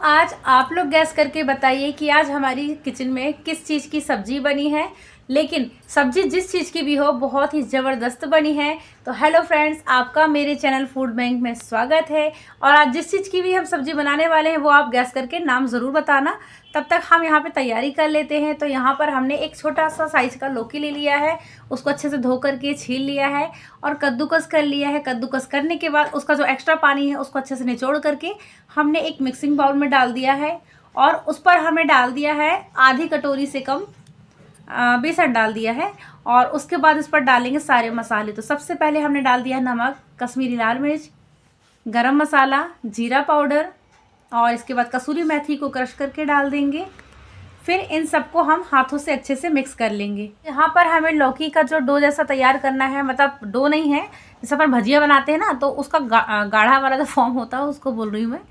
आज आप लोग गैस करके बताइए कि आज हमारी किचन में किस चीज़ की सब्जी बनी है। लेकिन सब्जी जिस चीज़ की भी हो बहुत ही ज़बरदस्त बनी है। तो हेलो फ्रेंड्स, आपका मेरे चैनल फूड बैंक में स्वागत है। और आज जिस चीज़ की भी हम सब्जी बनाने वाले हैं वो आप गैस करके नाम ज़रूर बताना। तब तक हम यहाँ पे तैयारी कर लेते हैं। तो यहाँ पर हमने एक छोटा सा साइज़ का लौकी ले लिया है, उसको अच्छे से धो करके छील लिया है और कद्दूकस कर लिया है। कद्दूकस करने के बाद उसका जो एक्स्ट्रा पानी है उसको अच्छे से निचोड़ करके हमने एक मिक्सिंग बाउल में डाल दिया है और उस पर हमने डाल दिया है आधी कटोरी से कम बेसन डाल दिया है। और उसके बाद इस पर डालेंगे सारे मसाले। तो सबसे पहले हमने डाल दिया नमक, कश्मीरी लाल मिर्च, गरम मसाला, जीरा पाउडर और इसके बाद कसूरी मेथी को क्रश करके डाल देंगे। फिर इन सबको हम हाथों से अच्छे से मिक्स कर लेंगे। यहाँ पर हमें लौकी का जो डो जैसा तैयार करना है, मतलब डो नहीं है, जैसे अपन भजिया बनाते हैं ना, तो उसका गाढ़ा वाला जो फॉर्म होता है उसको बोल रही हूँ मैं।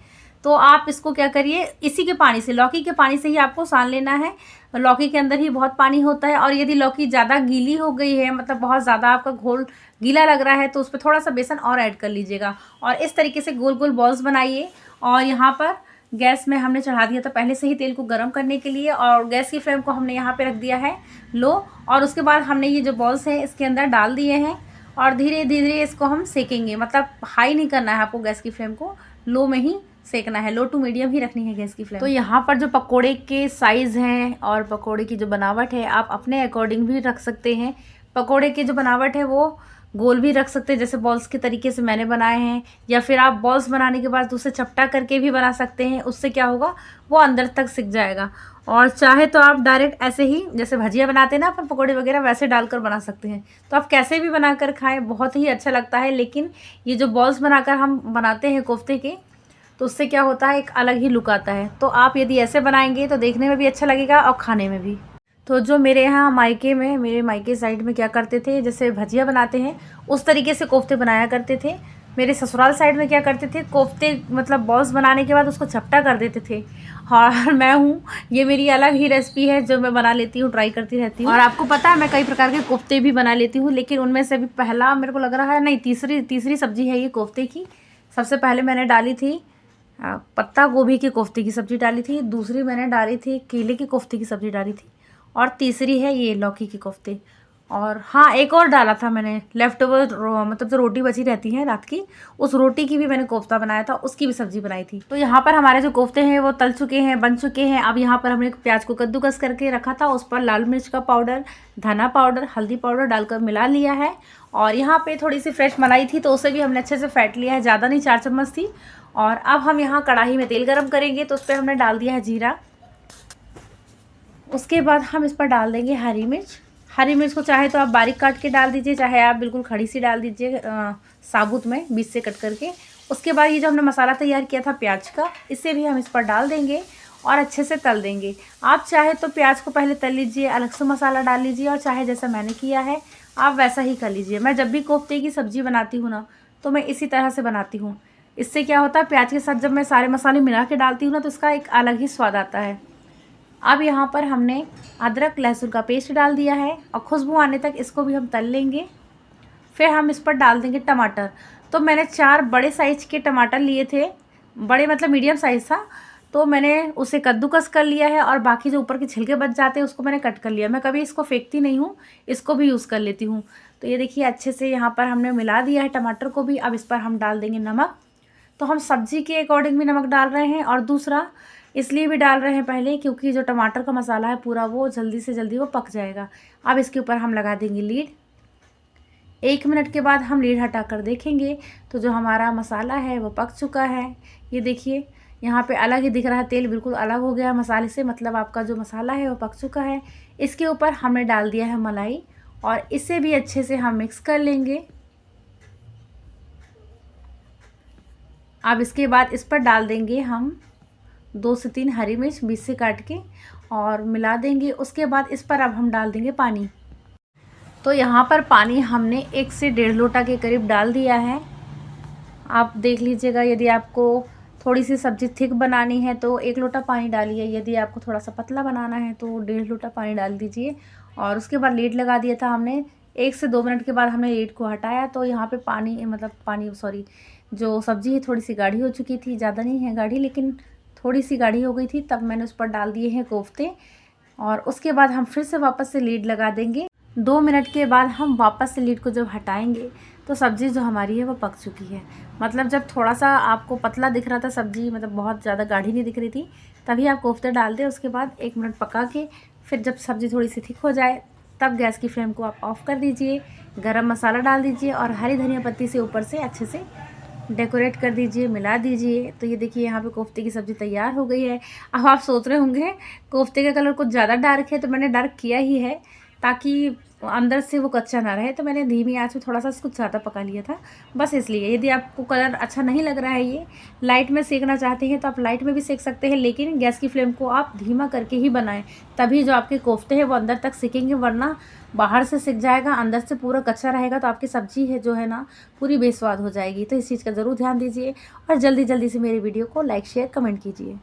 तो आप इसको क्या करिए, इसी के पानी से, लौकी के पानी से ही आपको सान लेना है। लौकी के अंदर ही बहुत पानी होता है और यदि लौकी ज़्यादा गीली हो गई है, मतलब बहुत ज़्यादा आपका घोल गीला लग रहा है, तो उस पर थोड़ा सा बेसन और ऐड कर लीजिएगा। और इस तरीके से गोल गोल बॉल्स बनाइए। और यहाँ पर गैस में हमने चढ़ा दिया था पहले से ही तेल को गर्म करने के लिए और गैस की फ्लेम को हमने यहाँ पे रख दिया है लो। और उसके बाद हमने ये जो बॉल्स हैं इसके अंदर डाल दिए हैं और धीरे धीरे इसको हम सेकेंगे। मतलब हाई नहीं करना है आपको, गैस की फ्लेम को लो में ही सेकना है, लो टू मीडियम ही रखनी है गैस की फ्लेम। तो यहाँ पर जो पकोड़े के साइज़ हैं और पकोड़े की जो बनावट है आप अपने अकॉर्डिंग भी रख सकते हैं। पकोड़े की जो बनावट है वो गोल भी रख सकते हैं, जैसे बॉल्स के तरीके से मैंने बनाए हैं, या फिर आप बॉल्स बनाने के बाद उसे चपटा करके भी बना सकते हैं। उससे क्या होगा, वो अंदर तक सिक जाएगा। और चाहे तो आप डायरेक्ट ऐसे ही जैसे भजिया बनाते हैं ना अपन पकोड़े वगैरह, वैसे डालकर बना सकते हैं। तो आप कैसे भी बनाकर खाएं, बहुत ही अच्छा लगता है। लेकिन ये जो बॉल्स बनाकर हम बनाते हैं कोफ्ते के, तो उससे क्या होता है, एक अलग ही लुक आता है। तो आप यदि ऐसे बनाएंगे तो देखने में भी अच्छा लगेगा और खाने में भी। तो जो मेरे यहाँ मायके में, मेरे मायके साइड में क्या करते थे, जैसे भजिया बनाते हैं उस तरीके से कोफ्ते बनाया करते थे। मेरे ससुराल साइड में क्या करते थे, कोफ्ते मतलब बॉल्स बनाने के बाद उसको चपटा कर देते थे। और मैं हूँ, ये मेरी अलग ही रेसिपी है जो मैं बना लेती हूँ, ट्राई करती रहती हूँ। और आपको पता है मैं कई प्रकार के कोफ्ते भी बना लेती हूँ, लेकिन उनमें से भी पहला मेरे को लग रहा है, नहीं तीसरी सब्जी है ये कोफ्ते की। सबसे पहले मैंने डाली थी पत्ता गोभी की कोफ्ते की सब्ज़ी डाली थी, दूसरी मैंने डाली थी केले की कोफ्ते की सब्ज़ी डाली थी, और तीसरी है ये लौकी की कोफ्ते। और हाँ, एक और डाला था मैंने लेफ़्ट ओवर, मतलब जो रोटी बची रहती है रात की, उस रोटी की भी मैंने कोफ्ता बनाया था, उसकी भी सब्ज़ी बनाई थी। तो यहाँ पर हमारे जो कोफ्ते हैं वो तल चुके हैं, बन चुके हैं। अब यहाँ पर हमने प्याज को कद्दूकस करके रखा था, उस पर लाल मिर्च का पाउडर, धना पाउडर, हल्दी पाउडर डालकर मिला लिया है। और यहाँ पे थोड़ी सी फ्रेश मलाई थी तो उसे भी हमने अच्छे से फेंट लिया है, ज़्यादा नहीं, 4 चम्मच थी। और अब हम यहाँ कढ़ाई में तेल गरम करेंगे, तो उस पर हमने डाल दिया है जीरा। उसके बाद हम इस पर डाल देंगे हरी मिर्च। हरी मिर्च को चाहे तो आप बारीक काट के डाल दीजिए, चाहे आप बिल्कुल खड़ी सी डाल दीजिए साबुत में, बीच से कट करके। उसके बाद ये जो हमने मसाला तैयार किया था प्याज का, इसे भी हम इस पर डाल देंगे और अच्छे से तल देंगे। आप चाहे तो प्याज को पहले तल लीजिए, अलग से मसाला डाल लीजिए, और चाहे जैसा मैंने किया है आप वैसा ही कर लीजिए। मैं जब भी कोफ्ते की सब्ज़ी बनाती हूँ ना, तो मैं इसी तरह से बनाती हूँ। इससे क्या होता है, प्याज के साथ जब मैं सारे मसाले मिला के डालती हूँ ना, तो इसका एक अलग ही स्वाद आता है। अब यहाँ पर हमने अदरक लहसुन का पेस्ट डाल दिया है और खुशबू आने तक इसको भी हम तल लेंगे। फिर हम इस पर डाल देंगे टमाटर। तो मैंने 4 बड़े साइज़ के टमाटर लिए थे, बड़े मतलब मीडियम साइज़ था, तो मैंने उसे कद्दूकस कर लिया है और बाकी जो ऊपर के छिलके बच जाते हैं उसको मैंने कट कर लिया। मैं कभी इसको फेंकती नहीं हूँ, इसको भी यूज़ कर लेती हूँ। तो ये देखिए अच्छे से यहाँ पर हमने मिला दिया है टमाटर को भी। अब इस पर हम डाल देंगे नमक। तो हम सब्ज़ी के अकॉर्डिंग भी नमक डाल रहे हैं, और दूसरा इसलिए भी डाल रहे हैं पहले क्योंकि जो टमाटर का मसाला है पूरा, वो जल्दी से जल्दी वो पक जाएगा। अब इसके ऊपर हम लगा देंगे लीड। 1 मिनट के बाद हम लीड हटा कर देखेंगे तो जो हमारा मसाला है वो पक चुका है। ये देखिए यहाँ पे अलग ही दिख रहा है, तेल बिल्कुल अलग हो गया मसाले से, मतलब आपका जो मसाला है वो पक चुका है। इसके ऊपर हमने डाल दिया है मलाई और इसे भी अच्छे से हम मिक्स कर लेंगे। अब इसके बाद इस पर डाल देंगे हम 2 से 3 हरी मिर्च बीच से काट के और मिला देंगे। उसके बाद इस पर अब हम डाल देंगे पानी। तो यहाँ पर पानी हमने 1 से 1.5 लोटा के करीब डाल दिया है। आप देख लीजिएगा, यदि आपको थोड़ी सी सब्ज़ी थिक बनानी है तो 1 लोटा पानी डालिए, यदि आपको थोड़ा सा पतला बनाना है तो 1.5 लोटा पानी डाल दीजिए। और उसके बाद लीड लगा दिया था हमने। 1 से 2 मिनट के बाद हमने लीड को हटाया, तो यहाँ पे पानी, मतलब पानी सॉरी, जो सब्ज़ी है थोड़ी सी गाढ़ी हो चुकी थी, ज़्यादा नहीं है गाढ़ी, लेकिन थोड़ी सी गाढ़ी हो गई थी, तब मैंने उस पर डाल दिए हैं कोफ्ते। और उसके बाद हम फिर से वापस से लीड लगा देंगे। 2 मिनट के बाद हम वापस से लीड को जब हटाएंगे तो सब्ज़ी जो हमारी है वो पक चुकी है। मतलब जब थोड़ा सा आपको पतला दिख रहा था सब्ज़ी, मतलब बहुत ज़्यादा गाढ़ी नहीं दिख रही थी, तभी आप कोफ्ते डाल दें। उसके बाद 1 मिनट पका के फिर जब सब्ज़ी थोड़ी सी थिक हो जाए तब गैस की फ्लेम को आप ऑफ़ कर दीजिए। गरम मसाला डाल दीजिए और हरी धनिया पत्ती से ऊपर से अच्छे से डेकोरेट कर दीजिए, मिला दीजिए। तो ये देखिए यहाँ पे कोफ्ते की सब्ज़ी तैयार हो गई है। अब आप सोच रहे होंगे कोफ्ते का कलर कुछ ज़्यादा डार्क है, तो मैंने डार्क किया ही है ताकि अंदर से वो कच्चा ना रहे। तो मैंने धीमी आंच में थोड़ा सा कुछ ज़्यादा पका लिया था, बस इसलिए। यदि आपको कलर अच्छा नहीं लग रहा है, ये लाइट में सेकना चाहते हैं तो आप लाइट में भी सेक सकते हैं, लेकिन गैस की फ्लेम को आप धीमा करके ही बनाएं, तभी जो आपके कोफ्ते हैं वो अंदर तक सिकेंगे। वरना बाहर से सिक जाएगा, अंदर से पूरा कच्चा रहेगा तो आपकी सब्ज़ी है जो है ना पूरी बेस्वाद हो जाएगी। तो इस चीज़ का ज़रूर ध्यान दीजिए और जल्दी जल्दी से मेरी वीडियो को लाइक शेयर कमेंट कीजिए।